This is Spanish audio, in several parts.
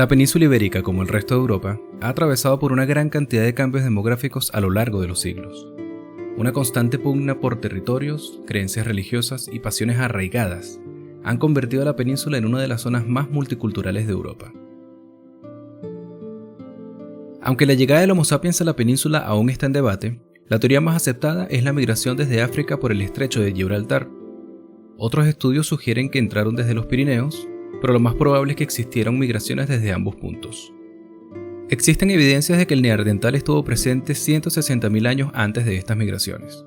La península ibérica, como el resto de Europa, ha atravesado por una gran cantidad de cambios demográficos a lo largo de los siglos. Una constante pugna por territorios, creencias religiosas y pasiones arraigadas han convertido a la península en una de las zonas más multiculturales de Europa. Aunque la llegada del Homo sapiens a la península aún está en debate, la teoría más aceptada es la migración desde África por el estrecho de Gibraltar. Otros estudios sugieren que entraron desde los Pirineos, pero lo más probable es que existieron migraciones desde ambos puntos. Existen evidencias de que el neandertal estuvo presente 160.000 años antes de estas migraciones,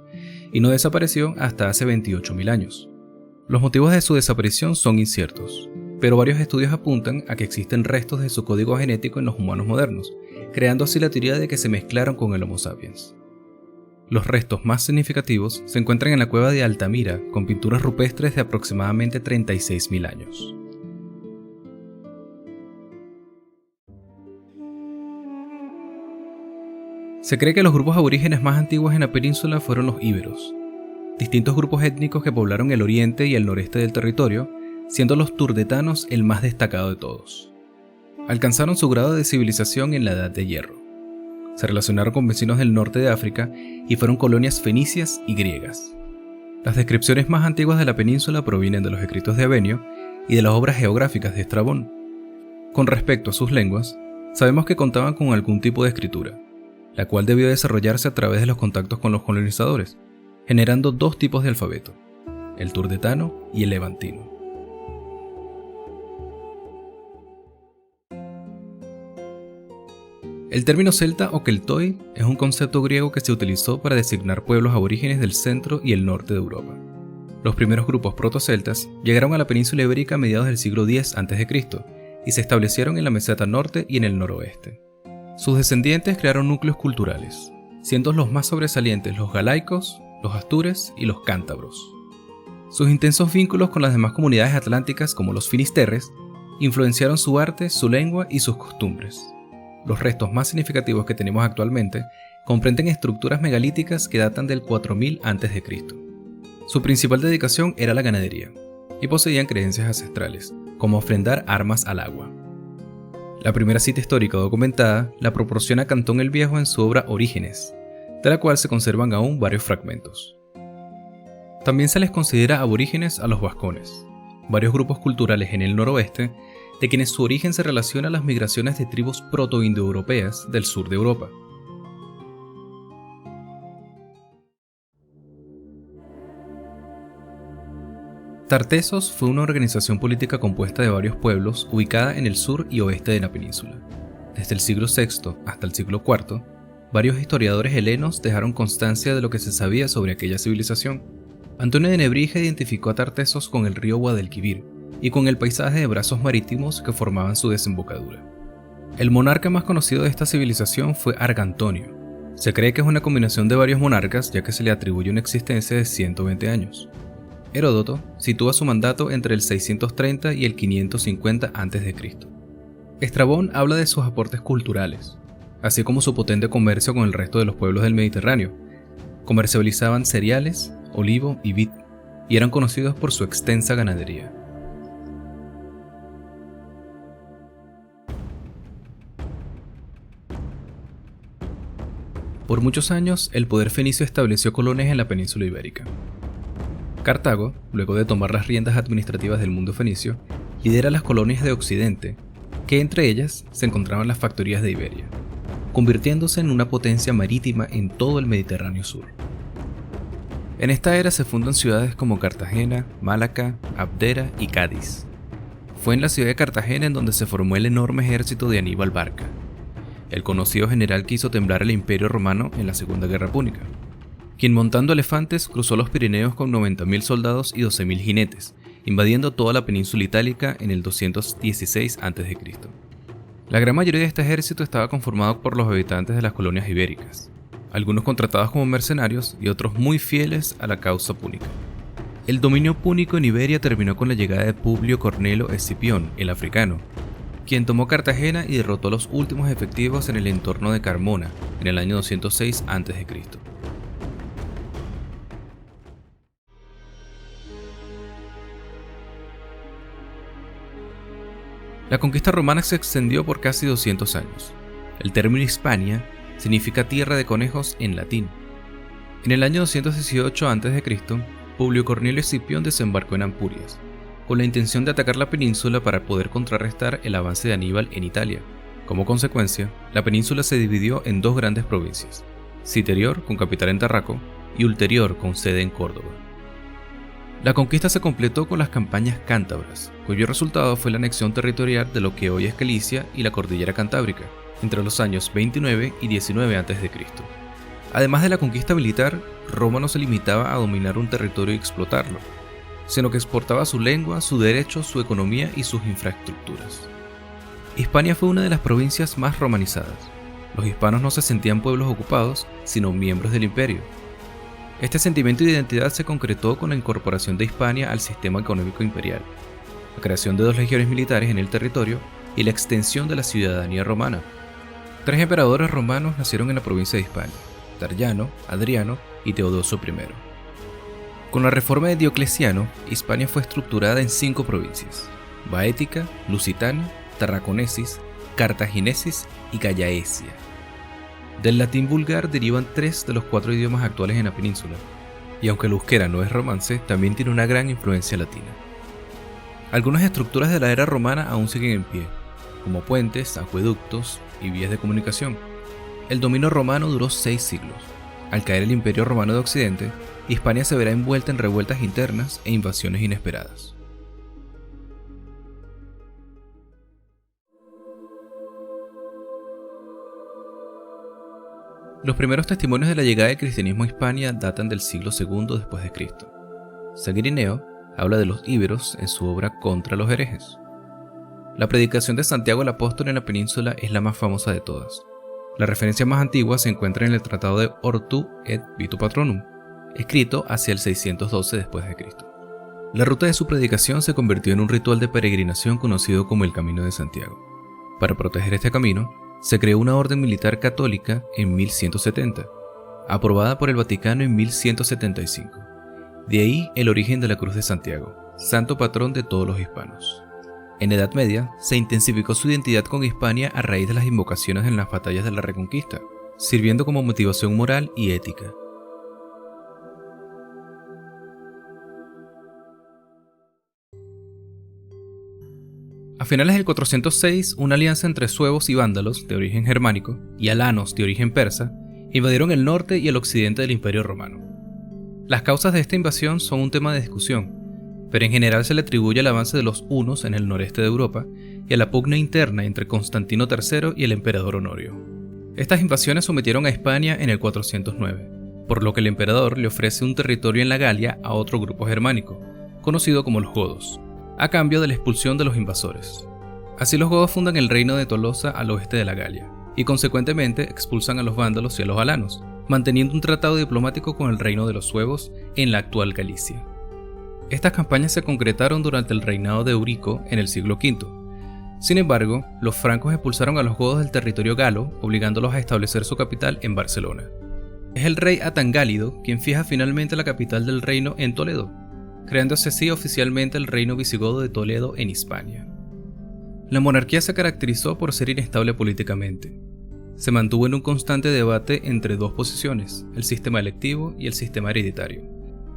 y no desapareció hasta hace 28.000 años. Los motivos de su desaparición son inciertos, pero varios estudios apuntan a que existen restos de su código genético en los humanos modernos, creando así la teoría de que se mezclaron con el Homo sapiens. Los restos más significativos se encuentran en la cueva de Altamira, con pinturas rupestres de aproximadamente 36.000 años. Se cree que los grupos aborígenes más antiguos en la península fueron los íberos, distintos grupos étnicos que poblaron el oriente y el noreste del territorio, siendo los turdetanos el más destacado de todos. Alcanzaron su grado de civilización en la Edad de Hierro. Se relacionaron con vecinos del norte de África y fueron colonias fenicias y griegas. Las descripciones más antiguas de la península provienen de los escritos de Avenio y de las obras geográficas de Estrabón. Con respecto a sus lenguas, sabemos que contaban con algún tipo de escritura, la cual debió desarrollarse a través de los contactos con los colonizadores, generando dos tipos de alfabeto, el turdetano y el levantino. El término celta o keltoi es un concepto griego que se utilizó para designar pueblos aborígenes del centro y el norte de Europa. Los primeros grupos protoceltas llegaron a la península ibérica a mediados del siglo X a.C. y se establecieron en la meseta norte y en el noroeste. Sus descendientes crearon núcleos culturales, siendo los más sobresalientes los galaicos, los astures y los cántabros. Sus intensos vínculos con las demás comunidades atlánticas como los finisterres influenciaron su arte, su lengua y sus costumbres. Los restos más significativos que tenemos actualmente comprenden estructuras megalíticas que datan del 4000 a.C. Su principal dedicación era la ganadería, y poseían creencias ancestrales, como ofrendar armas al agua. La primera cita histórica documentada la proporciona Cantón el Viejo en su obra Orígenes, de la cual se conservan aún varios fragmentos. También se les considera aborígenes a los vascones, varios grupos culturales en el noroeste, de quienes su origen se relaciona a las migraciones de tribus proto-indoeuropeas del sur de Europa. Tartessos fue una organización política compuesta de varios pueblos ubicada en el sur y oeste de la península. Desde el siglo VI hasta el siglo IV, varios historiadores helenos dejaron constancia de lo que se sabía sobre aquella civilización. Antonio de Nebrija identificó a Tartessos con el río Guadalquivir y con el paisaje de brazos marítimos que formaban su desembocadura. El monarca más conocido de esta civilización fue Argantonio. Se cree que es una combinación de varios monarcas, ya que se le atribuye una existencia de 120 años. Heródoto sitúa su mandato entre el 630 y el 550 a.C. Estrabón habla de sus aportes culturales, así como su potente comercio con el resto de los pueblos del Mediterráneo. Comercializaban cereales, olivo y vid, y eran conocidos por su extensa ganadería. Por muchos años, el poder fenicio estableció colonias en la península ibérica. Cartago, luego de tomar las riendas administrativas del mundo fenicio, lidera las colonias de Occidente, que entre ellas se encontraban las factorías de Iberia, convirtiéndose en una potencia marítima en todo el Mediterráneo sur. En esta era se fundan ciudades como Cartagena, Málaca, Abdera y Cádiz. Fue en la ciudad de Cartagena en donde se formó el enorme ejército de Aníbal Barca, el conocido general que hizo temblar el Imperio Romano en la Segunda Guerra Púnica, quien montando elefantes cruzó los Pirineos con 90.000 soldados y 12.000 jinetes, invadiendo toda la península itálica en el 216 a.C. La gran mayoría de este ejército estaba conformado por los habitantes de las colonias ibéricas, algunos contratados como mercenarios y otros muy fieles a la causa púnica. El dominio púnico en Iberia terminó con la llegada de Publio Cornelio Escipión, el africano, quien tomó Cartagena y derrotó a los últimos efectivos en el entorno de Carmona en el año 206 a.C. La conquista romana se extendió por casi 200 años. El término Hispania significa tierra de conejos en latín. En el año 218 a.C., Publio Cornelio Escipión desembarcó en Ampurias, con la intención de atacar la península para poder contrarrestar el avance de Aníbal en Italia. Como consecuencia, la península se dividió en dos grandes provincias: Citerior, con capital en Tarraco, y Ulterior, con sede en Córdoba. La conquista se completó con las campañas cántabras, cuyo resultado fue la anexión territorial de lo que hoy es Galicia y la cordillera cantábrica, entre los años 29 y 19 a.C. Además de la conquista militar, Roma no se limitaba a dominar un territorio y explotarlo, sino que exportaba su lengua, su derecho, su economía y sus infraestructuras. Hispania fue una de las provincias más romanizadas. Los hispanos no se sentían pueblos ocupados, sino miembros del imperio. Este sentimiento de identidad se concretó con la incorporación de Hispania al sistema económico imperial, la creación de 2 legiones militares en el territorio y la extensión de la ciudadanía romana. 3 emperadores romanos nacieron en la provincia de Hispania: Trajano, Adriano y Teodosio I. Con la reforma de Diocleciano, Hispania fue estructurada en 5 provincias: Baética, Lusitania, Tarraconesis, Cartaginesis y Gallaecia. Del latín vulgar derivan 3 de los 4 idiomas actuales en la península, y aunque el euskera no es romance, también tiene una gran influencia latina. Algunas estructuras de la era romana aún siguen en pie, como puentes, acueductos y vías de comunicación. El dominio romano duró 6 siglos. Al caer el Imperio Romano de Occidente, Hispania se verá envuelta en revueltas internas e invasiones inesperadas. Los primeros testimonios de la llegada del cristianismo a Hispania datan del siglo II después de Cristo. San Irineo habla de los íberos en su obra Contra los herejes. La predicación de Santiago el Apóstol en la península es la más famosa de todas. La referencia más antigua se encuentra en el Tratado de Hortu et Vitu Patronum, escrito hacia el 612 después de Cristo. La ruta de su predicación se convirtió en un ritual de peregrinación conocido como el Camino de Santiago. Para proteger este camino, se creó una orden militar católica en 1170, aprobada por el Vaticano en 1175. De ahí el origen de la Cruz de Santiago, santo patrón de todos los hispanos. En Edad Media, se intensificó su identidad con Hispania a raíz de las invocaciones en las batallas de la Reconquista, sirviendo como motivación moral y ética. A finales del 406, una alianza entre suevos y vándalos, de origen germánico, y alanos, de origen persa, invadieron el norte y el occidente del Imperio Romano. Las causas de esta invasión son un tema de discusión, pero en general se le atribuye al avance de los hunos en el noreste de Europa y a la pugna interna entre Constantino III y el emperador Honorio. Estas invasiones sometieron a Hispania en el 409, por lo que el emperador le ofrece un territorio en la Galia a otro grupo germánico, conocido como los godos, a cambio de la expulsión de los invasores. Así los godos fundan el reino de Tolosa al oeste de la Galia, y consecuentemente expulsan a los vándalos y a los alanos, manteniendo un tratado diplomático con el reino de los suevos en la actual Galicia. Estas campañas se concretaron durante el reinado de Eurico en el siglo V. Sin embargo, los francos expulsaron a los godos del territorio galo, obligándolos a establecer su capital en Barcelona. Es el rey Atangálido quien fija finalmente la capital del reino en Toledo, creándose así oficialmente el reino visigodo de Toledo en Hispania. La monarquía se caracterizó por ser inestable políticamente. Se mantuvo en un constante debate entre 2 posiciones, el sistema electivo y el sistema hereditario,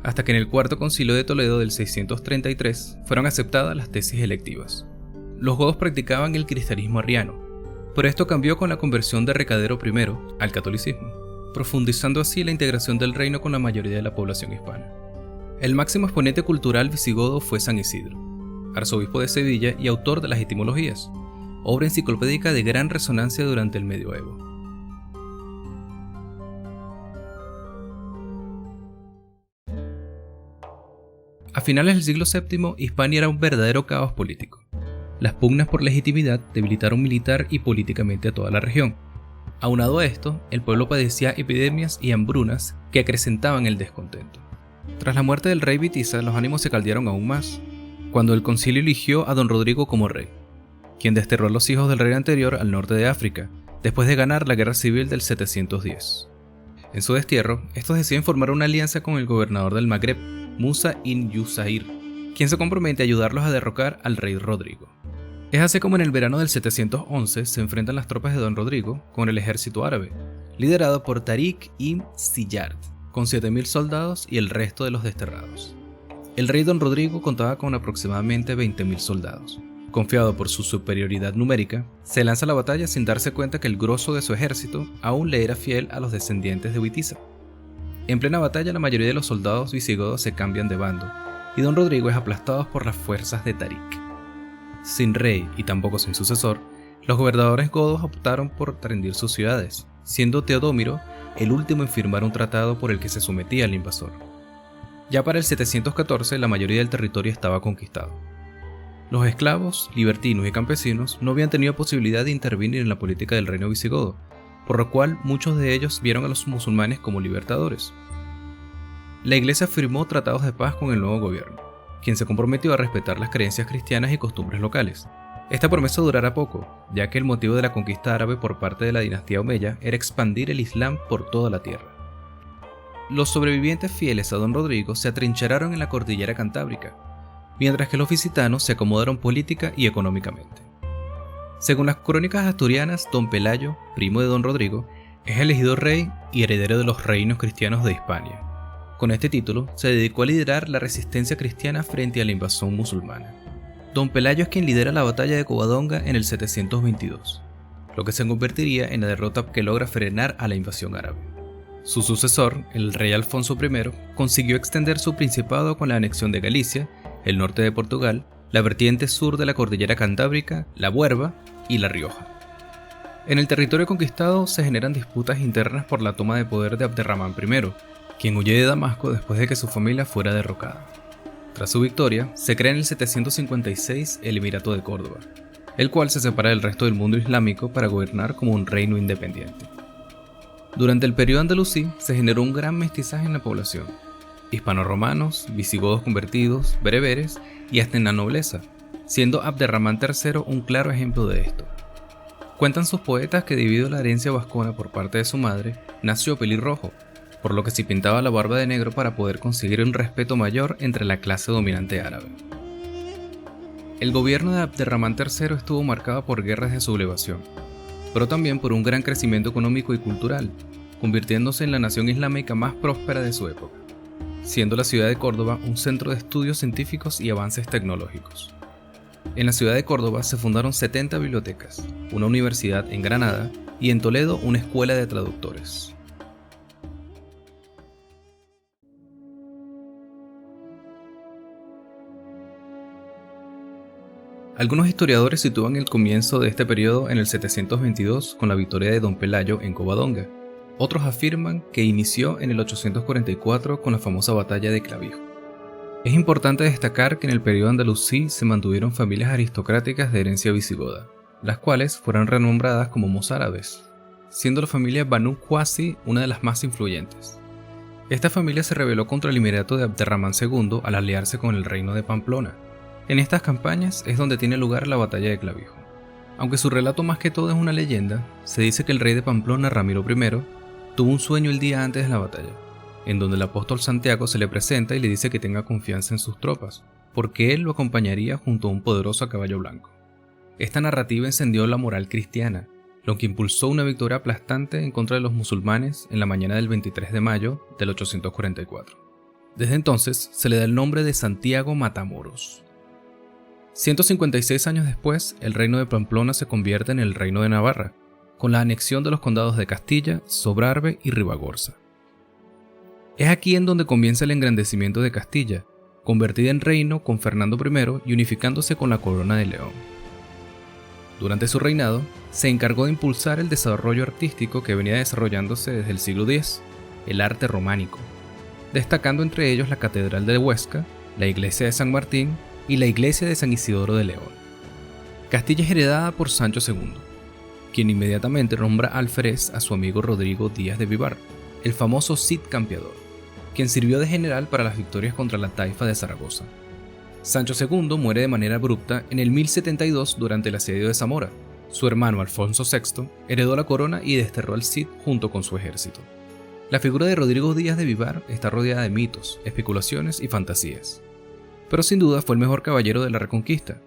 hasta que en el Cuarto Concilio de Toledo del 633 fueron aceptadas las tesis electivas. Los godos practicaban el cristianismo arriano, pero esto cambió con la conversión de Recadero I al catolicismo, profundizando así la integración del reino con la mayoría de la población hispana. El máximo exponente cultural visigodo fue San Isidro, arzobispo de Sevilla y autor de las Etimologías, obra enciclopédica de gran resonancia durante el medioevo. A finales del siglo VII, Hispania era un verdadero caos político. Las pugnas por legitimidad debilitaron militar y políticamente a toda la región. Aunado a esto, el pueblo padecía epidemias y hambrunas que acrecentaban el descontento. Tras la muerte del rey Witiza, los ánimos se caldearon aún más, cuando el concilio eligió a don Rodrigo como rey, quien desterró a los hijos del rey anterior al norte de África, después de ganar la guerra civil del 710. En su destierro, estos deciden formar una alianza con el gobernador del Magreb, Musa ibn Yusair, quien se compromete a ayudarlos a derrocar al rey Rodrigo. Es así como en el verano del 711 se enfrentan las tropas de Don Rodrigo con el ejército árabe, liderado por Tariq ibn Ziyad, con 7.000 soldados y el resto de los desterrados. El rey Don Rodrigo contaba con aproximadamente 20.000 soldados. Confiado por su superioridad numérica, se lanza a la batalla sin darse cuenta que el grosso de su ejército aún le era fiel a los descendientes de Witiza. En plena batalla, la mayoría de los soldados visigodos se cambian de bando, y Don Rodrigo es aplastado por las fuerzas de Tariq. Sin rey y tampoco sin sucesor, los gobernadores godos optaron por rendir sus ciudades, siendo Teodómiro el último en firmar un tratado por el que se sometía al invasor. Ya para el 714 la mayoría del territorio estaba conquistado. Los esclavos, libertinos y campesinos no habían tenido posibilidad de intervenir en la política del reino visigodo, por lo cual muchos de ellos vieron a los musulmanes como libertadores. La iglesia firmó tratados de paz con el nuevo gobierno, quien se comprometió a respetar las creencias cristianas y costumbres locales. Esta promesa durará poco, ya que el motivo de la conquista árabe por parte de la dinastía omeya era expandir el Islam por toda la tierra. Los sobrevivientes fieles a Don Rodrigo se atrincheraron en la cordillera cantábrica, mientras que los visitanos se acomodaron política y económicamente. Según las crónicas asturianas, Don Pelayo, primo de Don Rodrigo, es elegido rey y heredero de los reinos cristianos de Hispania. Con este título, se dedicó a liderar la resistencia cristiana frente a la invasión musulmana. Don Pelayo es quien lidera la batalla de Covadonga en el 722, lo que se convertiría en la derrota que logra frenar a la invasión árabe. Su sucesor, el rey Alfonso I, consiguió extender su principado con la anexión de Galicia, el norte de Portugal, la vertiente sur de la cordillera cantábrica, la Buerba y la Rioja. En el territorio conquistado se generan disputas internas por la toma de poder de Abderramán I, quien huye de Damasco después de que su familia fuera derrocada. Tras su victoria, se crea en el 756 el Emirato de Córdoba, el cual se separa del resto del mundo islámico para gobernar como un reino independiente. Durante el periodo andalusí se generó un gran mestizaje en la población: hispano-romanos, visigodos convertidos, bereberes y hasta en la nobleza, siendo Abderramán III un claro ejemplo de esto. Cuentan sus poetas que debido a la herencia vascona por parte de su madre, nació pelirrojo, por lo que se pintaba la barba de negro para poder conseguir un respeto mayor entre la clase dominante árabe. El gobierno de Abderramán III estuvo marcado por guerras de sublevación, pero también por un gran crecimiento económico y cultural, convirtiéndose en la nación islámica más próspera de su época, siendo la ciudad de Córdoba un centro de estudios científicos y avances tecnológicos. En la ciudad de Córdoba se fundaron 70 bibliotecas, una universidad en Granada y en Toledo una escuela de traductores. Algunos historiadores sitúan el comienzo de este periodo en el 722 con la victoria de Don Pelayo en Covadonga. Otros afirman que inició en el 844 con la famosa batalla de Clavijo. Es importante destacar que en el periodo andalusí se mantuvieron familias aristocráticas de herencia visigoda, las cuales fueron renombradas como mozárabes, siendo la familia Banu Qasi una de las más influyentes. Esta familia se rebeló contra el Emirato de Abderramán II al aliarse con el reino de Pamplona. En estas campañas es donde tiene lugar la batalla de Clavijo. Aunque su relato más que todo es una leyenda, se dice que el rey de Pamplona, Ramiro I, tuvo un sueño el día antes de la batalla, en donde el apóstol Santiago se le presenta y le dice que tenga confianza en sus tropas, porque él lo acompañaría junto a un poderoso caballo blanco. Esta narrativa encendió la moral cristiana, lo que impulsó una victoria aplastante en contra de los musulmanes en la mañana del 23 de mayo del 844. Desde entonces se le da el nombre de Santiago Matamoros. 156 años después, el reino de Pamplona se convierte en el reino de Navarra, con la anexión de los condados de Castilla, Sobrarbe y Ribagorza. Es aquí en donde comienza el engrandecimiento de Castilla, convertida en reino con Fernando I y unificándose con la corona de León. Durante su reinado, se encargó de impulsar el desarrollo artístico que venía desarrollándose desde el siglo X, el arte románico, destacando entre ellos la Catedral de Huesca, la iglesia de San Martín y la iglesia de San Isidoro de León. Castilla es heredada por Sancho II, quien inmediatamente nombra alférez a su amigo Rodrigo Díaz de Vivar, el famoso Cid Campeador, quien sirvió de general para las victorias contra la taifa de Zaragoza. Sancho II muere de manera abrupta en el 1072 durante el asedio de Zamora. Su hermano Alfonso VI heredó la corona y desterró al Cid junto con su ejército. La figura de Rodrigo Díaz de Vivar está rodeada de mitos, especulaciones y fantasías, pero sin duda fue el mejor caballero de la Reconquista.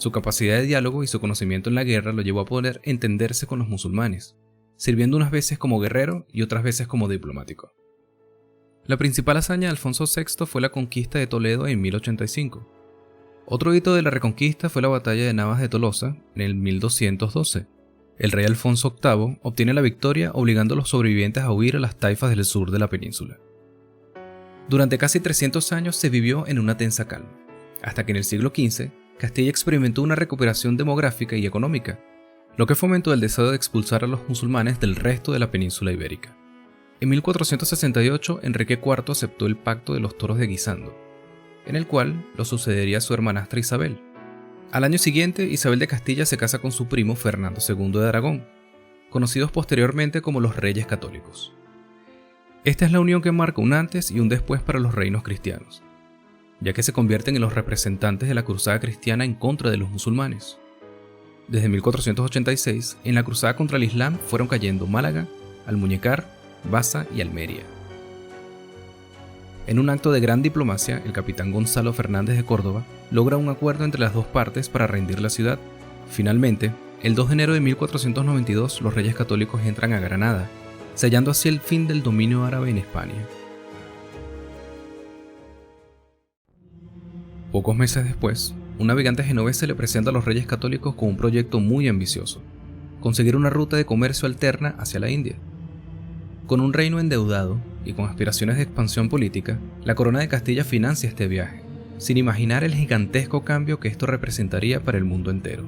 Su capacidad de diálogo y su conocimiento en la guerra lo llevó a poder entenderse con los musulmanes, sirviendo unas veces como guerrero y otras veces como diplomático. La principal hazaña de Alfonso VI fue la conquista de Toledo en 1085. Otro hito de la reconquista fue la batalla de Navas de Tolosa en el 1212. El rey Alfonso VIII obtiene la victoria obligando a los sobrevivientes a huir a las taifas del sur de la península. Durante casi 300 años se vivió en una tensa calma, hasta que en el siglo XV Castilla experimentó una recuperación demográfica y económica, lo que fomentó el deseo de expulsar a los musulmanes del resto de la península ibérica. En 1468 Enrique IV aceptó el Pacto de los Toros de Guisando, en el cual lo sucedería su hermanastra Isabel. Al año siguiente, Isabel de Castilla se casa con su primo Fernando II de Aragón, conocidos posteriormente como los Reyes Católicos. Esta es la unión que marca un antes y un después para los reinos cristianos, ya que se convierten en los representantes de la cruzada cristiana en contra de los musulmanes. Desde 1486, en la cruzada contra el Islam fueron cayendo Málaga, Almuñécar, Baza y Almería. En un acto de gran diplomacia, el capitán Gonzalo Fernández de Córdoba logra un acuerdo entre las dos partes para rendir la ciudad. Finalmente, el 2 de enero de 1492, los Reyes Católicos entran a Granada, sellando así el fin del dominio árabe en España. Pocos meses después, un navegante genovés se le presenta a los Reyes Católicos con un proyecto muy ambicioso: conseguir una ruta de comercio alterna hacia la India. Con un reino endeudado y con aspiraciones de expansión política, la Corona de Castilla financia este viaje, sin imaginar el gigantesco cambio que esto representaría para el mundo entero.